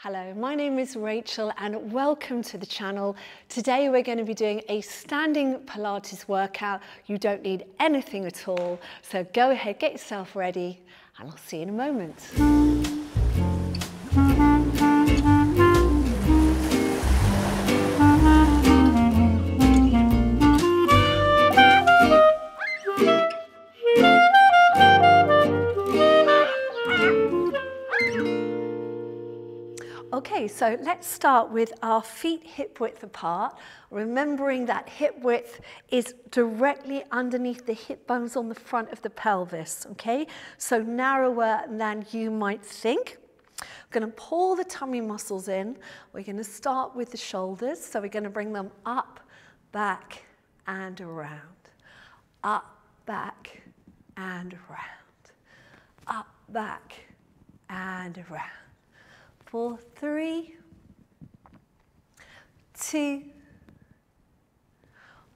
Hello, my name is Rachel and welcome to the channel. Today we're going to be doing a standing Pilates workout. You don't need anything at all, so go ahead, get yourself ready and I'll see you in a moment. Okay, so let's start with our feet hip width apart, remembering that hip width is directly underneath the hip bones on the front of the pelvis, okay? So narrower than you might think. We're going to pull the tummy muscles in. We're going to start with the shoulders, so we're going to bring them up, back, and around. Up, back, and around. Up, back, and around. 4, 3, 2,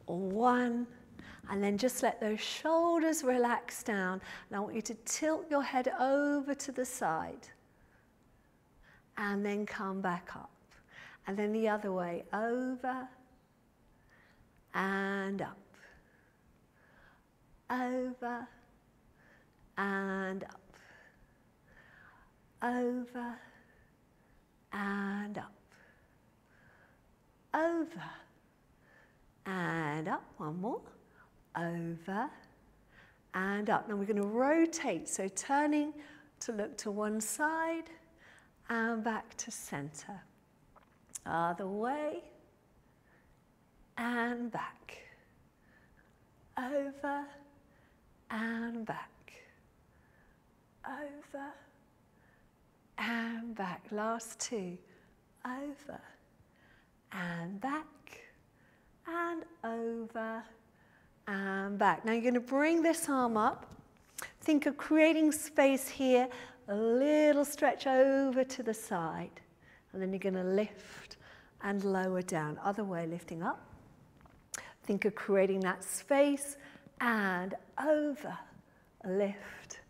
1, and then just let those shoulders relax down. Now I want you to tilt your head over to the side and then come back up. And then the other way, over and up, over and up, over and up, over and up, one more, over and up. Now we're going to rotate, so turning to look to one side and back to center. Other way and back, over and back, over and back. Last two, over and back and over and back. Now you're going to bring this arm up. Think of creating space here, a little stretch over to the side, and then you're going to lift and lower down. Other way, lifting up. Think of creating that space and over, lift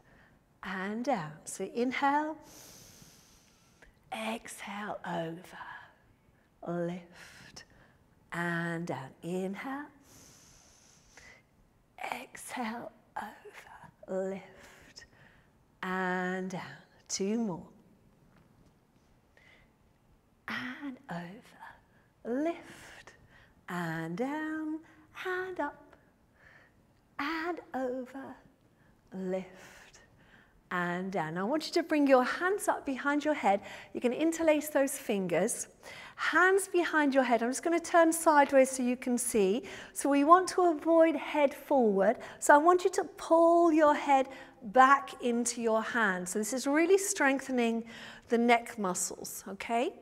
and down. So inhale. Exhale, over, lift, and down. Inhale, exhale, over, lift, and down. Two more. And over, lift, and down, and up, and over, lift, and down. Now I want you to bring your hands up behind your head. You can interlace those fingers. Hands behind your head. I'm just going to turn sideways so you can see. So we want to avoid head forward. So I want you to pull your head back into your hands. So this is really strengthening the neck muscles, okay?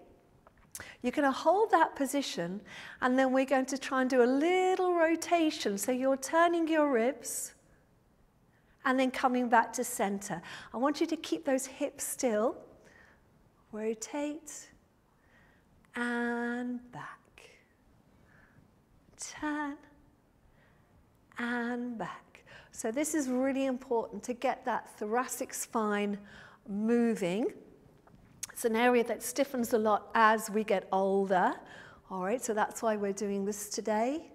You're going to hold that position and then we're going to try and do a little rotation. So you're turning your ribs and then coming back to center. I want you to keep those hips still. Rotate and back. Turn and back. So this is really important to get that thoracic spine moving. It's an area that stiffens a lot as we get older. All right, so that's why we're doing this today.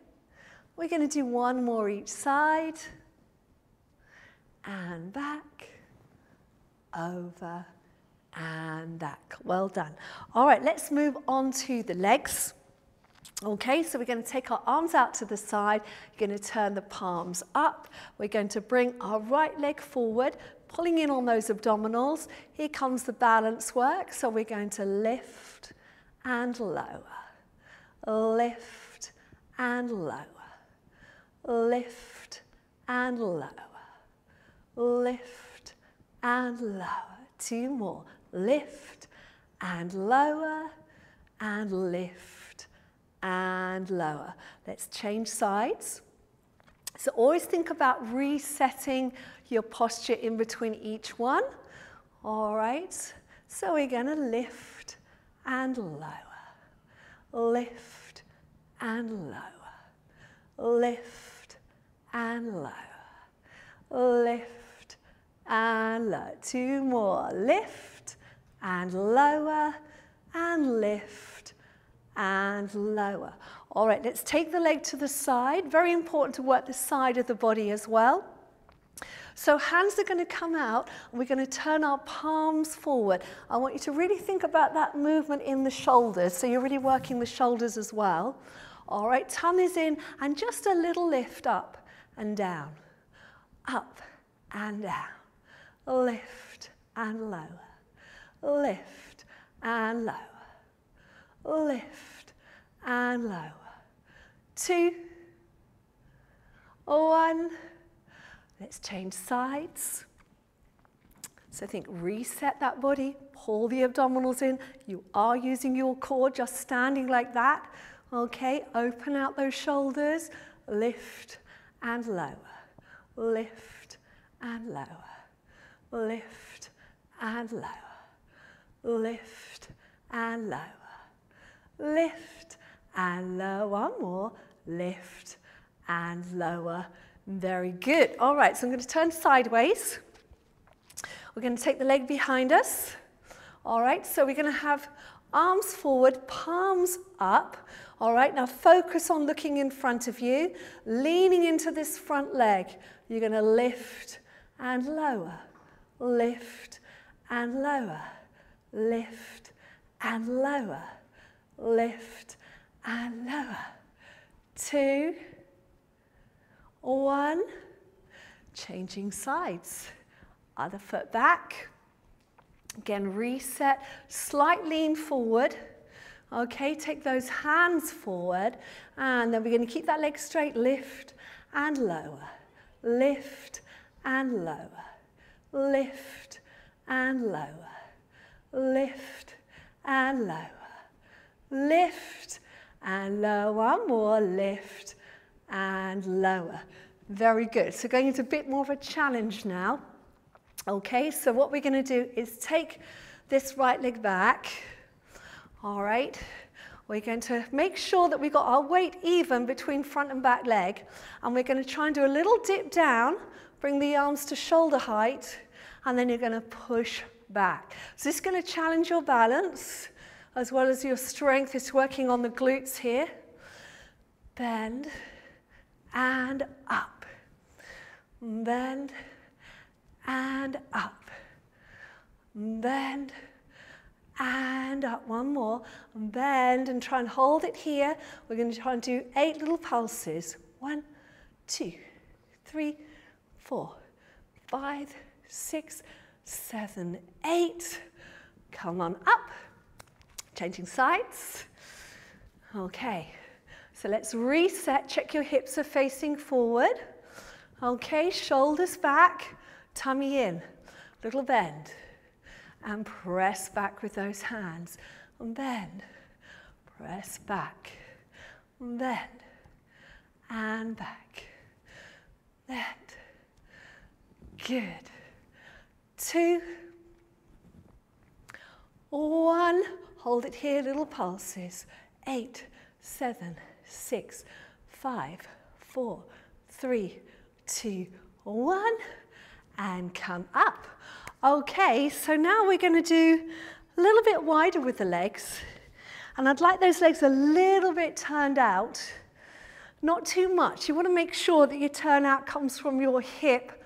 We're going to do one more each side. And back, over, and back. Well done. All right, let's move on to the legs. Okay, so we're going to take our arms out to the side. You're going to turn the palms up. We're going to bring our right leg forward, pulling in on those abdominals. Here comes the balance work. So we're going to lift and lower, lift and lower, lift and lower. Lift and lower. Two more. Lift and lower and lift and lower. Let's change sides. So always think about resetting your posture in between each one. All right. So we're going to lift and lower. Lift and lower. Lift and lower. Lift and lower. Two more. Lift and lower and lift and lower. All right, let's take the leg to the side. Very important to work the side of the body as well. So hands are going to come out, and we're going to turn our palms forward. I want you to really think about that movement in the shoulders, so you're really working the shoulders as well. All right, tummies in, and just a little lift up and down, up and down, lift and lower, lift and lower, lift and lower. 2, 1. Let's change sides. So think, reset that body, pull the abdominals in. You are using your core, just standing like that. Okay, open out those shoulders, lift and lower, lift and lower, lift and lower, lift and lower, lift and lower. One more, lift and lower. Very good. All right, so I'm going to turn sideways. We're going to take the leg behind us. All right, so we're going to have arms forward, palms up. All right, now focus on looking in front of you, leaning into this front leg. You're going to lift and lower, lift and lower, lift and lower, lift and lower. 2, 1, changing sides. Other foot back. Again, reset, slight lean forward. Okay, take those hands forward, and then we're going to keep that leg straight, lift and lower, lift and lower, lift and lower, lift and lower, lift and lower. One more, lift and lower. Very good. So going into a bit more of a challenge now. Okay, so what we're going to do is take this right leg back. All right, we're going to make sure that we've got our weight even between front and back leg, and we're going to try and do a little dip down, bring the arms to shoulder height, and then you're going to push back. So this is going to challenge your balance as well as your strength. It's working on the glutes here. Bend and up, bend and up, bend and up. One more, bend and try and hold it here. We're going to try and do 8 little pulses. 1, 2, 3, 4, 5, 6, 7, 8. Come on up, changing sides. Okay. So let's reset, check your hips are facing forward. Okay, shoulders back, tummy in, little bend. And press back with those hands. And bend, press back, bend, and back, bend. Good. 2, 1, hold it here, little pulses. 8, 7, 6, 5, 4, 3, 2, 1, and come up. Okay, so now we're going to do a little bit wider with the legs, and I'd like those legs a little bit turned out, not too much. You want to make sure that your turnout comes from your hip,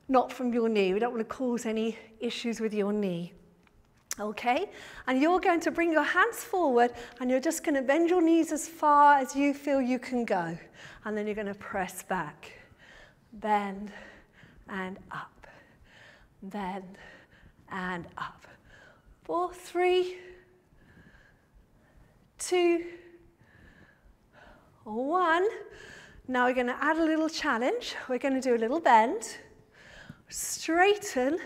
not from your knee. We don't want to cause any issues with your knee. Okay, and you're going to bring your hands forward, and you're just going to bend your knees as far as you feel you can go, and then you're going to press back, bend and up, bend and up. 4, 3, 2, 1. Now we're going to add a little challenge. We're going to do a little bend, straighten,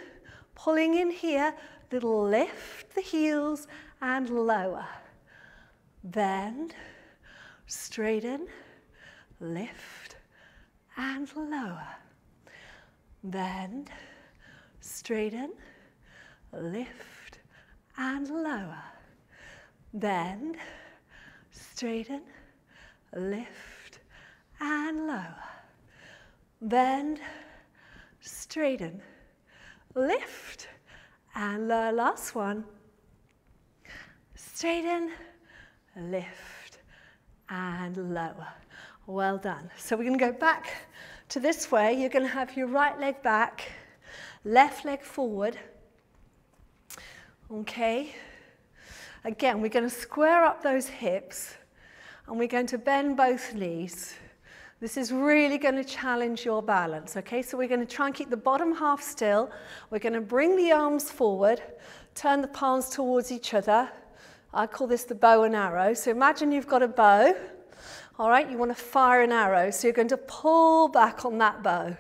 pulling in here, little lift the heels and lower, bend, straighten, lift and lower, bend, straighten, lift and lower, bend, straighten, lift and lower, bend, straighten, lift, and the last one. straighten, lift, and lower. Well done. So we're going to go back to this way. You're going to have your right leg back, left leg forward. Okay. Again, we're going to square up those hips and we're going to bend both knees. This is really going to challenge your balance, okay? So we're going to try and keep the bottom half still. We're going to bring the arms forward, turn the palms towards each other. I call this the bow and arrow. So imagine you've got a bow, all right? You want to fire an arrow, so you're going to pull back on that bow.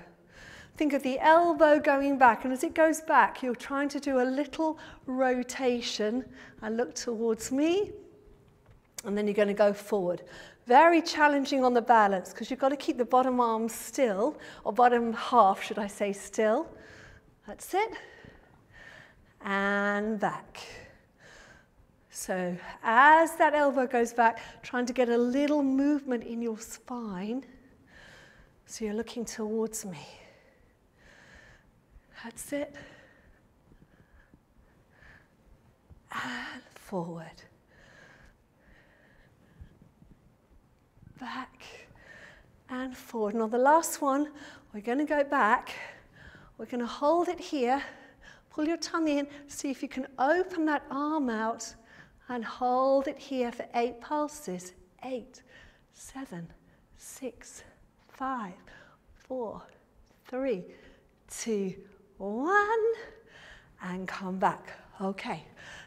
Think of the elbow going back, and as it goes back, you're trying to do a little rotation and look towards me, and then you're going to go forward. Very challenging on the balance because you've got to keep the bottom arm still, or bottom half, should I say, still. That's it. And back. So as that elbow goes back, trying to get a little movement in your spine. So you're looking towards me. That's it. And forward. Back and forward. And on the last one, we're going to go back. We're going to hold it here. Pull your tummy in. See if you can open that arm out and hold it here for 8 pulses. 8, 7, 6, 5, 4, 3, 2, 1. And come back. Okay,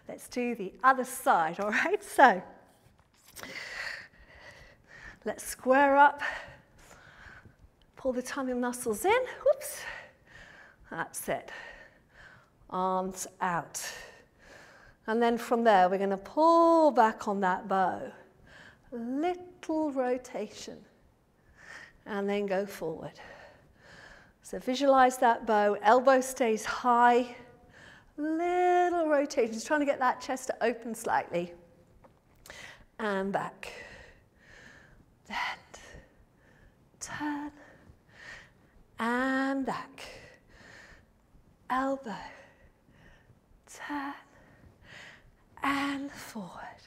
let's do the other side, all right? So, let's square up, pull the tummy muscles in, whoops, that's it, arms out. And then from there, we're going to pull back on that bow, little rotation, and then go forward. So visualize that bow, elbow stays high, little rotation, just trying to get that chest to open slightly, and back. Bend, turn, and back. Elbow, turn, and forward.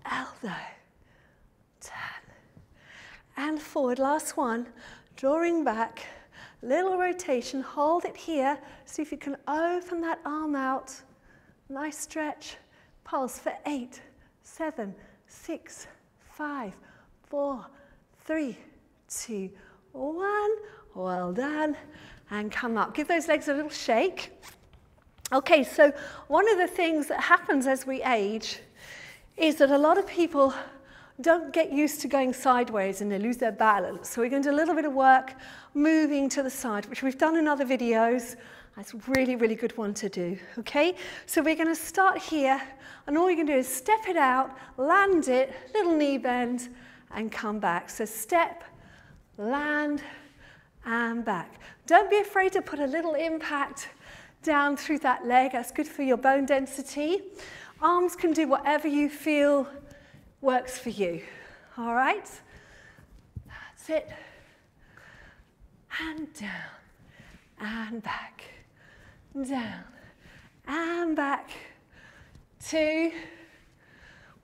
Elbow, turn, and forward. Last one, drawing back, little rotation, hold it here. See if you can open that arm out. Nice stretch. Pulse for 8, 7, 6, 5, 4, 3, 2, 1. Well done. And come up. Give those legs a little shake. Okay, so one of the things that happens as we age is that a lot of people don't get used to going sideways and they lose their balance. So we're going to do a little bit of work moving to the side, which we've done in other videos. That's a really, really good one to do, okay? So we're going to start here, and all you can do is step it out, land it, little knee bend, and come back. So step, land, and back. Don't be afraid to put a little impact down through that leg. That's good for your bone density. Arms can do whatever you feel works for you, all right? That's it. And down, and back, down, and back. 2,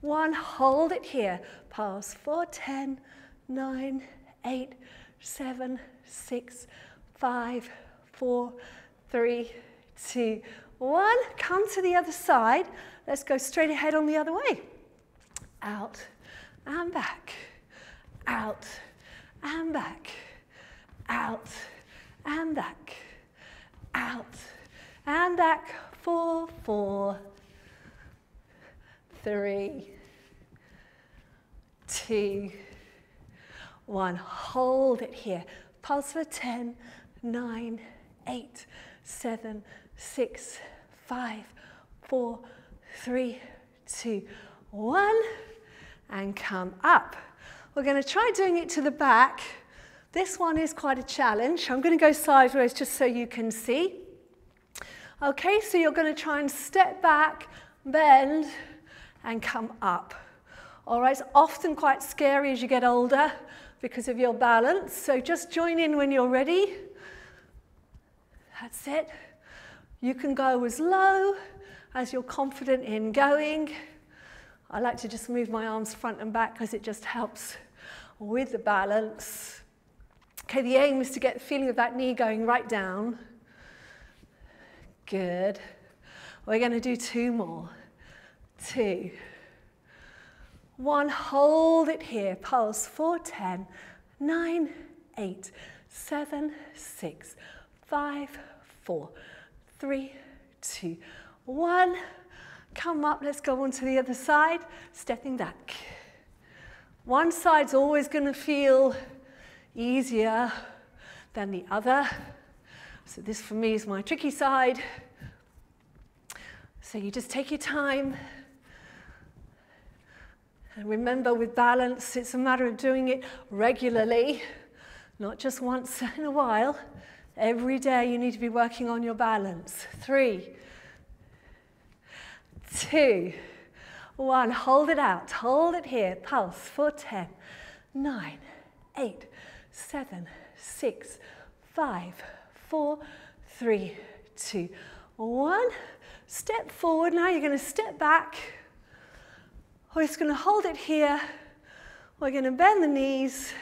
1, hold it here. Pause. 4, 10, 9, 8, 7, 6, 5, 4, 3, 2, 1. Come to the other side. Let's go straight ahead on the other way. Out and back, out and back, out and back, out and back. 4, 4, 3, 2, 1. Hold it here. Pulse for 10, 9, 8, 7, 6, 5, 4, 3, 2, 1. And come up. We're going to try doing it to the back. This one is quite a challenge. I'm going to go sideways just so you can see. Okay, so you're going to try and step back, bend, and come up. All right, it's often quite scary as you get older because of your balance. So just join in when you're ready. That's it. You can go as low as you're confident in going. I like to just move my arms front and back because it just helps with the balance. Okay, the aim is to get the feeling of that knee going right down. Good. We're going to do 2 more. 2. 1, hold it here. Pulse, 4, 10, 9, 8, 7, 6, 5, 4, 3, 2, 1. Come up, let's go on to the other side, stepping back. One side's always going to feel easier than the other. So this for me is my tricky side. So you just take your time. And remember, with balance, it's a matter of doing it regularly, not just once in a while. Every day you need to be working on your balance. 3, 2, 1. Hold it out. Hold it here. Pulse for 10, 9, 8, 7, 6, 5, 4, 3, 2, 1. Step forward. Now you're going to step back. We're just going to hold it here. We're going to bend the knees.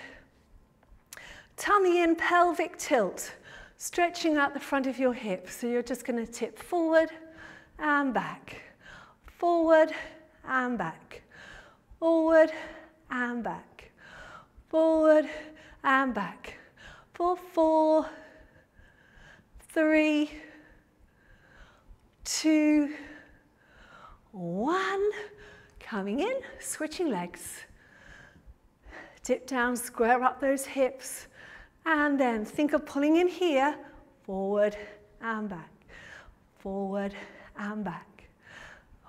Tummy in, pelvic tilt. Stretching out the front of your hips. So you're just going to tip forward and back. Forward and back. Forward and back. Forward and back. For 4, 3, 2, 1. Coming in, switching legs. Dip down, square up those hips. And then think of pulling in here. Forward and back. Forward and back.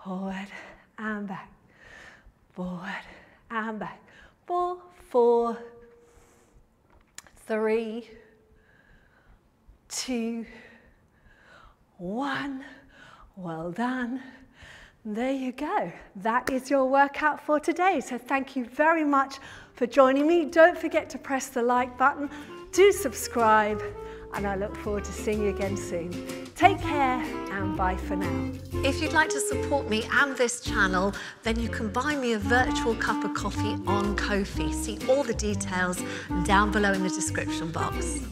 Forward and back. Forward and back. 4, 3, 2, 1. Well done. There you go. That is your workout for today. So thank you very much for joining me. Don't forget to press the like button. Do subscribe, and I look forward to seeing you again soon. Take care and bye for now. If you'd like to support me and this channel, then you can buy me a virtual cup of coffee on Ko-fi. See all the details down below in the description box.